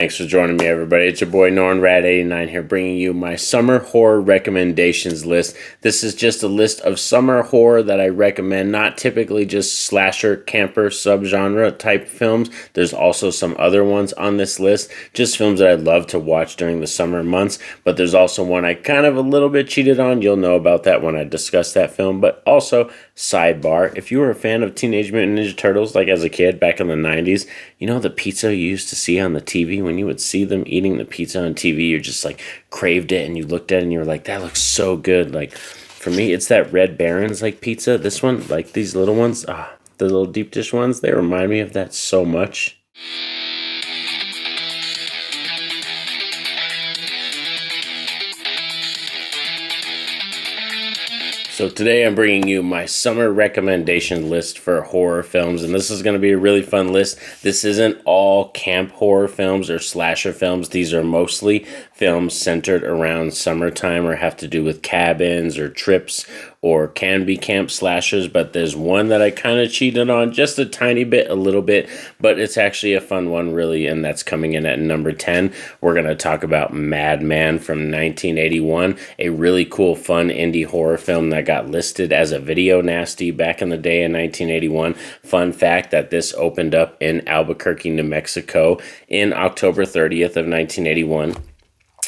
Thanks for joining me, everybody. It's your boy NornRad89 here, bringing you my summer horror recommendations list. This is just a list of summer horror that I recommend, not typically just slasher, camper, subgenre type films. There's also some other ones on this list, just films that I love to watch during the summer months. But there's also one I kind of a little bit cheated on. You'll know about that when I discuss that film. But also, sidebar, if you were a fan of Teenage Mutant Ninja Turtles, like as a kid back in the 90s, you know the pizza you used to see on the TV? When you would see them eating the pizza on TV, you just like craved it and you looked at it and you were like, that looks so good. Like for me, it's that Red Baron's like pizza. This one, like these little ones, the little deep dish ones, they remind me of that so much. So today I'm bringing you my summer recommendation list for horror films, and this is going to be a really fun list. This isn't all camp horror films or slasher films. These are mostly films centered around summertime or have to do with cabins or trips or can be camp slashers, but there's one that I kind of cheated on just a tiny bit, a little bit, but it's actually a fun one really, and that's coming in at number 10. We're going to talk about Madman from 1981, a really cool, fun indie horror film that got listed as a video nasty back in the day in 1981. Fun fact that this opened up in Albuquerque, New Mexico in October 30th of 1981.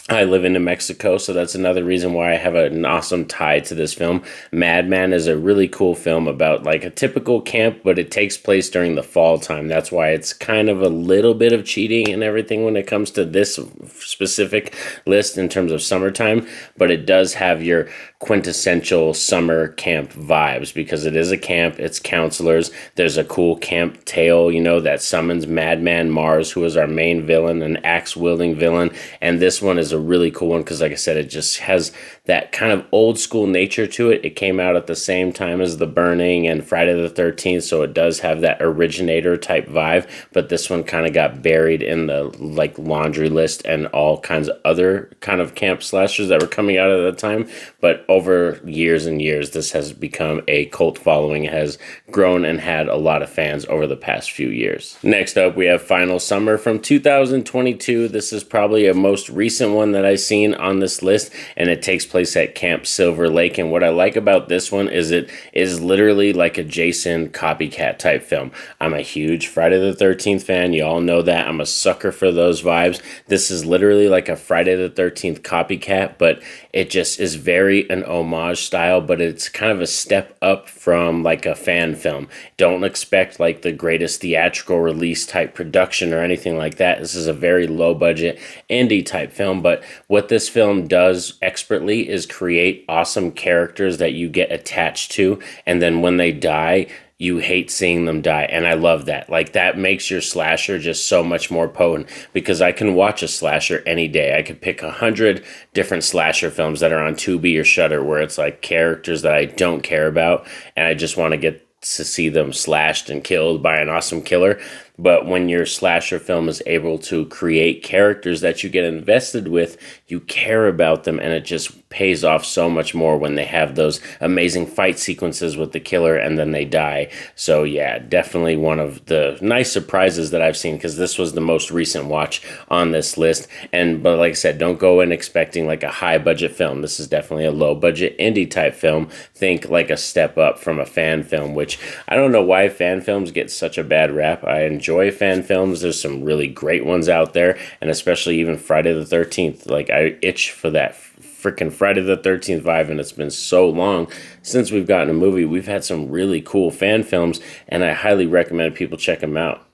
I live in New Mexico, so that's another reason why I have an awesome tie to this film. Madman is a really cool film about like a typical camp, but it takes place during the fall time. That's why it's kind of a little bit of cheating and everything when it comes to this specific list in terms of summertime, but it does have your quintessential summer camp vibes because it is a camp, it's counselors, there's a cool camp tale, you know, that summons Madman Mars, who is our main villain, an axe-wielding villain, and this one is a really cool one because, like I said, it just has that kind of old school nature to it. It came out at the same time as The Burning and Friday the 13th, so it does have that originator type vibe, but this one kind of got buried in the like laundry list and all kinds of other kind of camp slashers that were coming out at the time. But over years and years, this has become a cult following. It has grown and had a lot of fans over the past few years. Next up, we have Final Summer from 2022. This is probably a most recent one that I've seen on this list, and it takes place at Camp Silver Lake. And what I like about this one is it is literally like a Jason copycat type film. I'm a huge Friday the 13th fan. You all know that. I'm a sucker for those vibes. This is literally like a Friday the 13th copycat, but it just is very an homage style, but it's kind of a step up from like a fan film. Don't expect like the greatest theatrical release type production or anything like that. This is a very low budget indie type film, but what this film does expertly is create awesome characters that you get attached to, and then when they die, you hate seeing them die, and I love that. Like, that makes your slasher just so much more potent, because I can watch a slasher any day. I could pick 100 different slasher films that are on Tubi or Shudder where it's like characters that I don't care about, and I just want to get to see them slashed and killed by an awesome killer. But when your slasher film is able to create characters that you get invested with, you care about them, and it just pays off so much more when they have those amazing fight sequences with the killer and then they die. So yeah, definitely one of the nice surprises that I've seen, because this was the most recent watch on this list. But like I said, don't go in expecting like a high budget film. This is definitely a low budget indie type film. Think like a step up from a fan film, which I don't know why fan films get such a bad rap. I enjoy fan films. There's some really great ones out there, and especially even Friday the 13th. Like, I itch for that freaking Friday the 13th vibe, and it's been so long since we've gotten a movie. We've had some really cool fan films, and I highly recommend people check them out.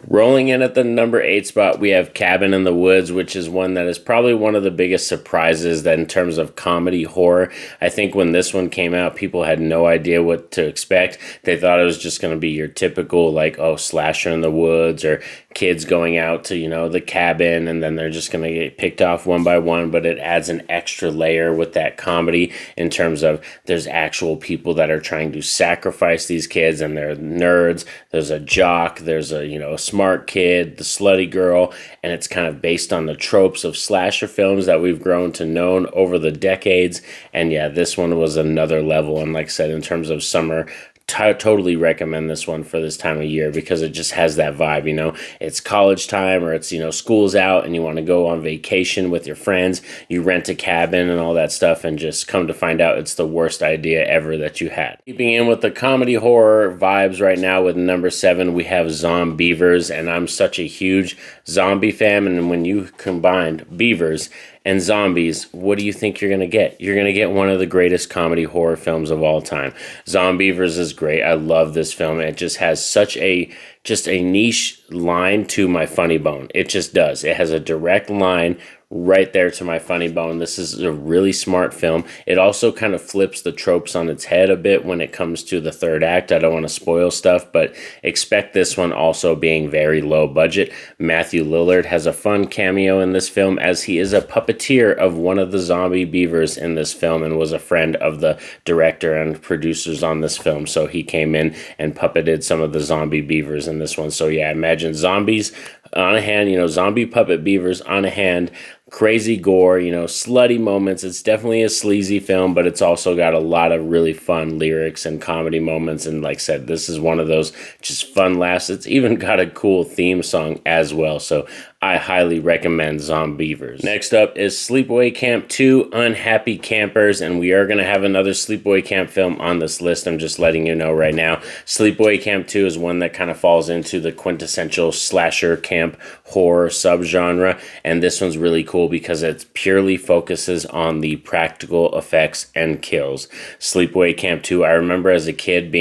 Rolling in at the number 8 spot, we have Cabin in the Woods, which is one that is probably one of the biggest surprises that in terms of comedy horror. I think when this one came out, people had no idea what to expect. They thought it was just going to be your typical, like, oh, slasher in the woods, or kids going out to, you know, the cabin, and then they're just going to get picked off one by one. But it adds an extra layer with that comedy in terms of there's actual people that are trying to sacrifice these kids, and they're nerds. There's a jock, there's a, you know, smart kid, the slutty girl, and it's kind of based on the tropes of slasher films that we've grown to know over the decades. And yeah, this one was another level. And like I said, in terms of summer totally recommend this one for this time of year because it just has that vibe, you know. It's college time, or it's, you know, school's out and you want to go on vacation with your friends. You rent a cabin and all that stuff, and just come to find out it's the worst idea ever that you had. Keeping in with the comedy horror vibes right now, with number 7, we have Zombievers, and I'm such a huge zombie fan, and when you combined beavers and zombies, what do you think you're going to get? You're going to get one of the greatest comedy horror films of all time. Zombievers is great. I love this film. It just has such a niche line to my funny bone. It just does. It has a direct line right there to my funny bone. This is a really smart film. It also kind of flips the tropes on its head a bit when it comes to the third act. I don't want to spoil stuff, but expect this one also being very low budget. Matthew Lillard has a fun cameo in this film, as he is a puppeteer of one of the zombie beavers in this film and was a friend of the director and producers on this film. So he came in and puppeted some of the zombie beavers in this one. So yeah, imagine zombies on a hand, you know, zombie puppet beavers on a hand, crazy gore, you know, slutty moments. It's definitely a sleazy film, but it's also got a lot of really fun lyrics and comedy moments. And like I said, this is one of those just fun laughs. It's even got a cool theme song as well. So I highly recommend Zombievers. Next up is Sleepaway Camp 2, Unhappy Campers, and we are going to have another Sleepaway Camp film on this list. I'm just letting you know right now. Sleepaway Camp 2 is one that kind of falls into the quintessential slasher camp horror subgenre, and this one's really cool because it purely focuses on the practical effects and kills. Sleepaway Camp 2, I remember as a kid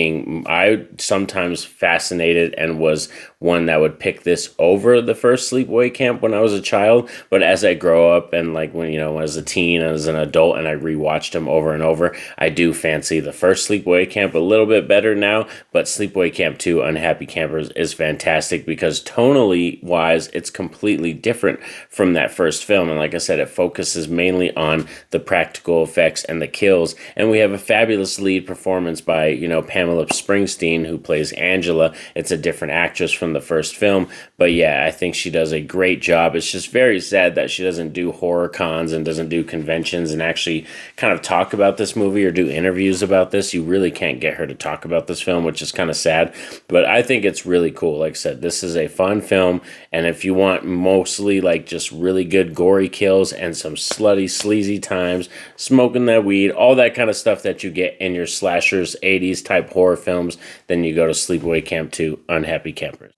I sometimes fascinated and was one that would pick this over the first Sleepaway Camp when I was a child, but as I grow up and like when, you know, as a teen, as an adult, and I rewatched them over and over, I do fancy the first Sleepaway Camp a little bit better now, but Sleepaway Camp 2, Unhappy Campers is fantastic because tonally wise, it's completely different from that first film. And like I said, it focuses mainly on the practical effects and the kills. And we have a fabulous lead performance by, you know, Pamela Springsteen, who plays Angela. It's a different actress from the first film, but yeah, I think she does a great job. It's just very sad that she doesn't do horror cons and doesn't do conventions and actually kind of talk about this movie or do interviews about this. You really can't get her to talk about this film, which is kind of sad, but I think it's really cool. Like I said, this is a fun film, and if you want mostly like just really good gory kills and some slutty, sleazy times, smoking that weed, all that kind of stuff that you get in your slashers, 80s type horror films, then you go to Sleepaway Camp 2, Unhappy Campers.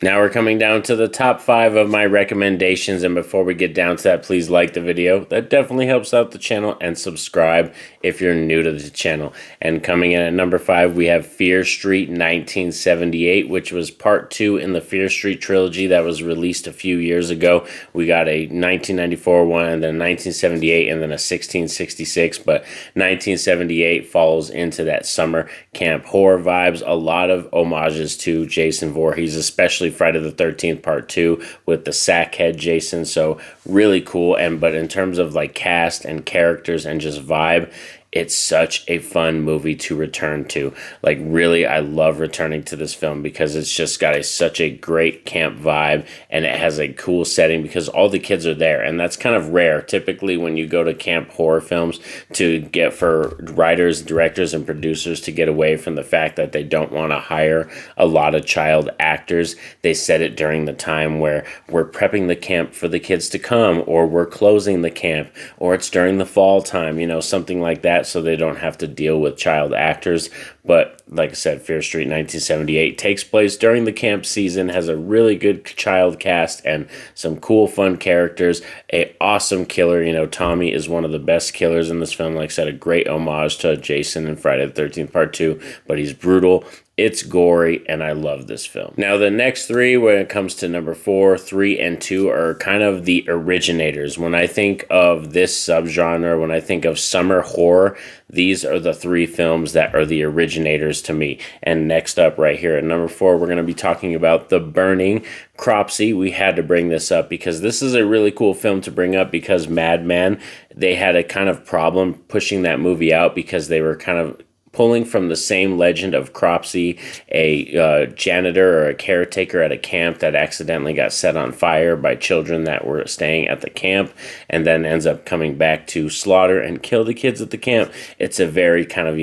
Now we're coming down to the top 5 of my recommendations, and before we get down to that, please like the video. That definitely helps out the channel, and subscribe if you're new to the channel. And coming in at number 5, we have Fear Street 1978, which was part 2 in the Fear Street trilogy that was released a few years ago. We got a 1994 one, and then 1978, and then a 1666, but 1978 falls into that summer camp horror vibes. A lot of homages to Jason Voorhees, especially Friday the 13th Part 2 with the sackhead Jason. So really cool. But in terms of like cast and characters and just vibe, it's such a fun movie to return to. Like really, I love returning to this film because it's just got such a great camp vibe, and it has a cool setting because all the kids are there, and that's kind of rare. Typically when you go to camp horror films, to get for writers, directors, and producers to get away from the fact that they don't want to hire a lot of child actors, they set it during the time where we're prepping the camp for the kids to come, or we're closing the camp, or it's during the fall time, you know, something like that, so they don't have to deal with child actors. But like I said, Fear Street 1978 takes place during the camp season, has a really good child cast and some cool fun characters, a awesome killer. You know, Tommy is one of the best killers in this film. Like I said, a great homage to Jason in Friday the 13th Part 2, but he's brutal. It's gory, and I love this film. Now, the next 3, when it comes to number 4, 3, and 2, are kind of the originators. When I think of this subgenre, when I think of summer horror, these are the 3 films that are the originators to me. And next up right here at number 4, we're going to be talking about The Burning. Cropsy, we had to bring this up because this is a really cool film to bring up because Madman, they had a kind of problem pushing that movie out because they were kind of pulling from the same legend of Cropsey, a janitor or a caretaker at a camp that accidentally got set on fire by children that were staying at the camp, and then ends up coming back to slaughter and kill the kids at the camp. It's a very kind of,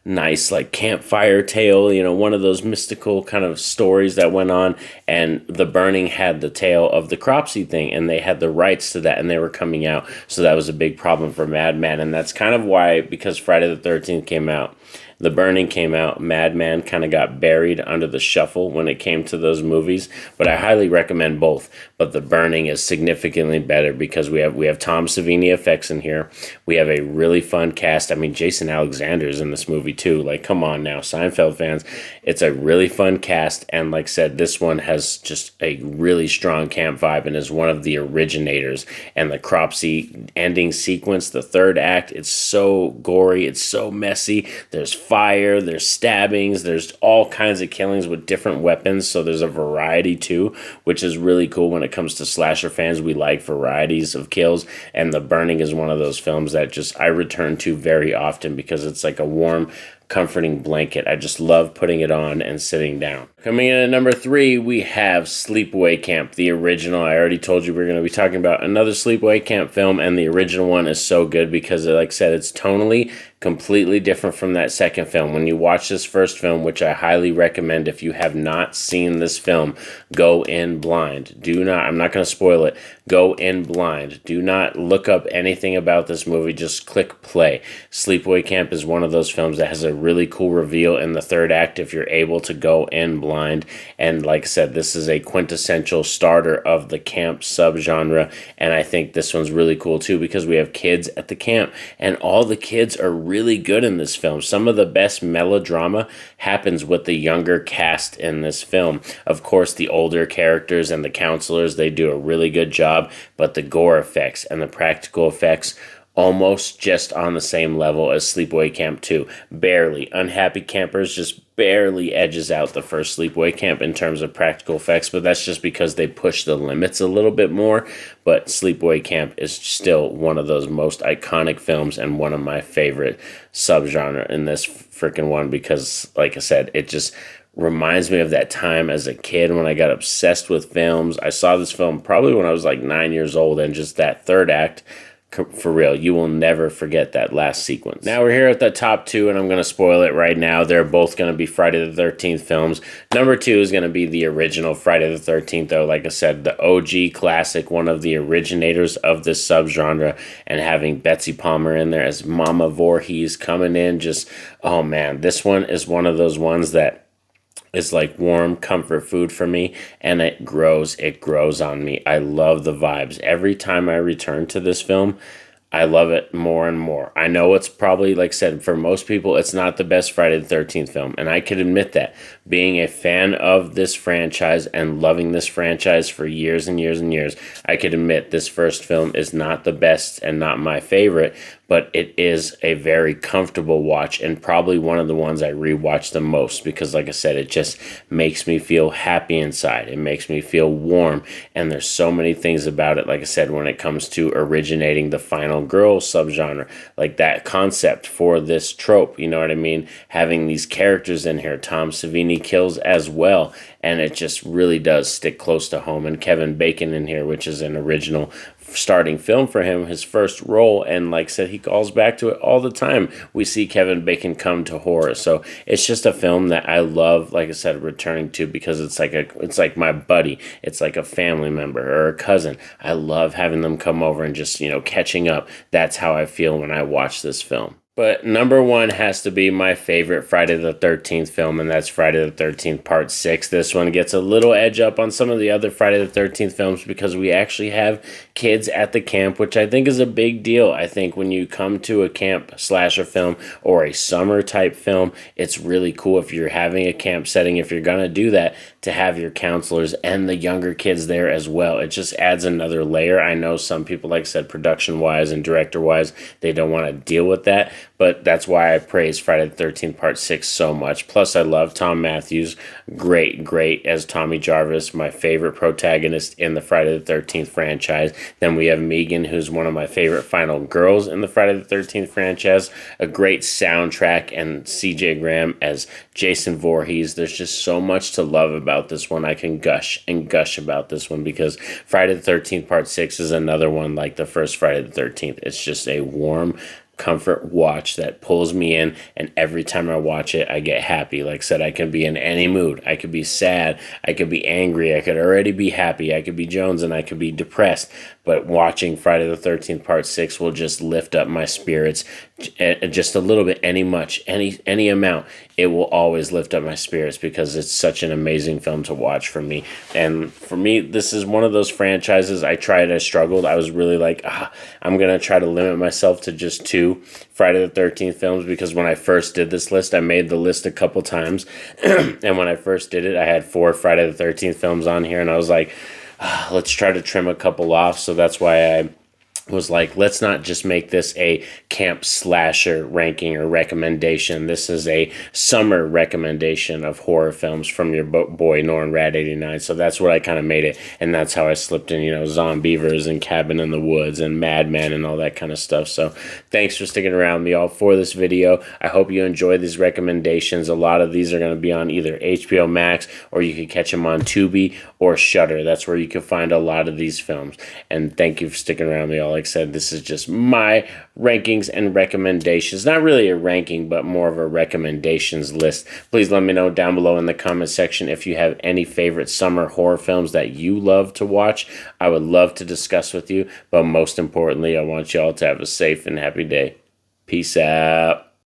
nice like campfire tale, one of those mystical kind of stories that went on. And The Burning had the tale of the Cropsey thing, and they had the rights to that, and they were coming out. So that was a big problem for Madman, and that's kind of why, because Friday the 13th came out, The Burning came out, Madman kind of got buried under the shuffle when it came to those movies. But I highly recommend both. But The Burning is significantly better because we have Tom Savini effects in here. We have a really fun cast. I mean, Jason Alexander's in this movie too. Like, come on now, Seinfeld fans. It's a really fun cast, and like I said, this one has just a really strong camp vibe and is one of the originators. And the Cropsey ending sequence, the third act, it's so gory, it's so messy. There's fire, there's stabbings, there's all kinds of killings with different weapons, so there's a variety too, which is really cool. When it comes to slasher fans, we like varieties of kills, and The Burning is one of those films that just I return to very often because it's like a warm, comforting blanket. I just love putting it on and sitting down. Coming in at number 3, we have Sleepaway Camp, the original. I already told you we're going to be talking about another Sleepaway Camp film, and the original one is so good because, like I said, it's tonally completely different from that second film. When you watch this first film, which I highly recommend if you have not seen this film, go in blind. I'm not going to spoil it. Go in blind. Do not look up anything about this movie. Just click play. Sleepaway Camp is one of those films that has a really cool reveal in the third act if you're able to go in blind. And like I said, this is a quintessential starter of the camp subgenre, and I think this one's really cool too because we have kids at the camp, and all the kids are really good in this film. Some of the best melodrama happens with the younger cast in this film. Of course, the older characters and the counselors, they do a really good job, but the gore effects and the practical effects almost just on the same level as Sleepaway Camp 2. Barely. Unhappy Campers just barely edges out the first Sleepaway Camp in terms of practical effects, but that's just because they push the limits a little bit more. But Sleepaway Camp is still one of those most iconic films and one of my favorite subgenre in this freaking one because, like I said, it just reminds me of that time as a kid when I got obsessed with films. I saw this film probably when I was like 9 years old, and just that third act, for real, you will never forget that last sequence. Now we're here at the top 2, and I'm going to spoil it right now. They're both going to be Friday the 13th films. Number 2 is going to be the original Friday the 13th, though. Like I said, the OG classic, one of the originators of this subgenre, and having Betsy Palmer in there as Mama Voorhees coming in. Just, oh man, this one is one of those ones that is like warm comfort food for me, and it grows on me. I love the vibes. Every time I return to this film, I love it more and more. I know it's probably, like I said, for most people, it's not the best Friday the 13th film, and I can admit that. Being a fan of this franchise and loving this franchise for years and years and years, I could admit this first film is not the best and not my favorite, but it is a very comfortable watch and probably one of the ones I rewatch the most because, like I said, it just makes me feel happy inside. It makes me feel warm, and there's so many things about it, like I said, when it comes to originating the final girl subgenre, like that concept for this trope, you know what I mean? Having these characters in here, Tom Savini kills as well, and it just really does stick close to home. And Kevin Bacon in here, which is an original starting film for him, his first role, and like I said, he calls back to it all the time. We see Kevin Bacon come to horror, so it's just a film that I love, like I said, returning to because it's like my buddy, it's like a family member or a cousin. I love having them come over and just catching up. That's how I feel when I watch this film. But number 1 has to be my favorite Friday the 13th film, and that's Friday the 13th Part 6. This one gets a little edge up on some of the other Friday the 13th films because we actually have kids at the camp, which I think is a big deal. I think when you come to a camp slasher film or a summer type film, it's really cool if you're having a camp setting, if you're going to do that, to have your counselors and the younger kids there as well. It just adds another layer. I know some people, like I said, production wise and director wise, they don't want to deal with that, but that's why I praise Friday the 13th Part 6 so much. Plus, I love Tom Matthews. Great as Tommy Jarvis, my favorite protagonist in the Friday the 13th franchise. Then we have Megan, who's one of my favorite final girls in the Friday the 13th franchise. A great soundtrack, and CJ Graham as Jason Voorhees. There's just so much to love about this one. I can gush about this one because Friday the 13th Part 6 is another one like the first Friday the 13th. It's just a warm comfort watch that pulls me in, and every time I watch it I get happy. Like I said, I can be in any mood. I could be sad, I could be angry, I could already be happy, I could be Jones, and I could be depressed, but watching Friday the 13th Part 6 will just lift up my spirits just a little bit, any amount. It will always lift up my spirits because it's such an amazing film to watch for me. And for me, this is one of those franchises I struggled. I was really like, I'm going to try to limit myself to just 2 Friday the 13th films, because when I first did this list, I made the list a couple times. And when I first did it, I had 4 Friday the 13th films on here, and I was like, let's try to trim a couple off. So that's why I was like, let's not just make this a camp slasher ranking or recommendation. This is a summer recommendation of horror films from your boy Norn Rad 89. So that's what I kind of made it, and that's how I slipped in, Zombievers and Cabin in the Woods and Madman and all that kind of stuff. So thanks for sticking around with me all for this video. I hope you enjoy these recommendations. A lot of these are going to be on either HBO Max, or you can catch them on Tubi or Shudder. That's where you can find a lot of these films. And thank you for sticking around with me all. Like I said, this is just my rankings and recommendations. Not really a ranking, but more of a recommendations list. Please let me know down below in the comment section if you have any favorite summer horror films that you love to watch. I would love to discuss with you, but most importantly, I want y'all to have a safe and happy day. Peace out.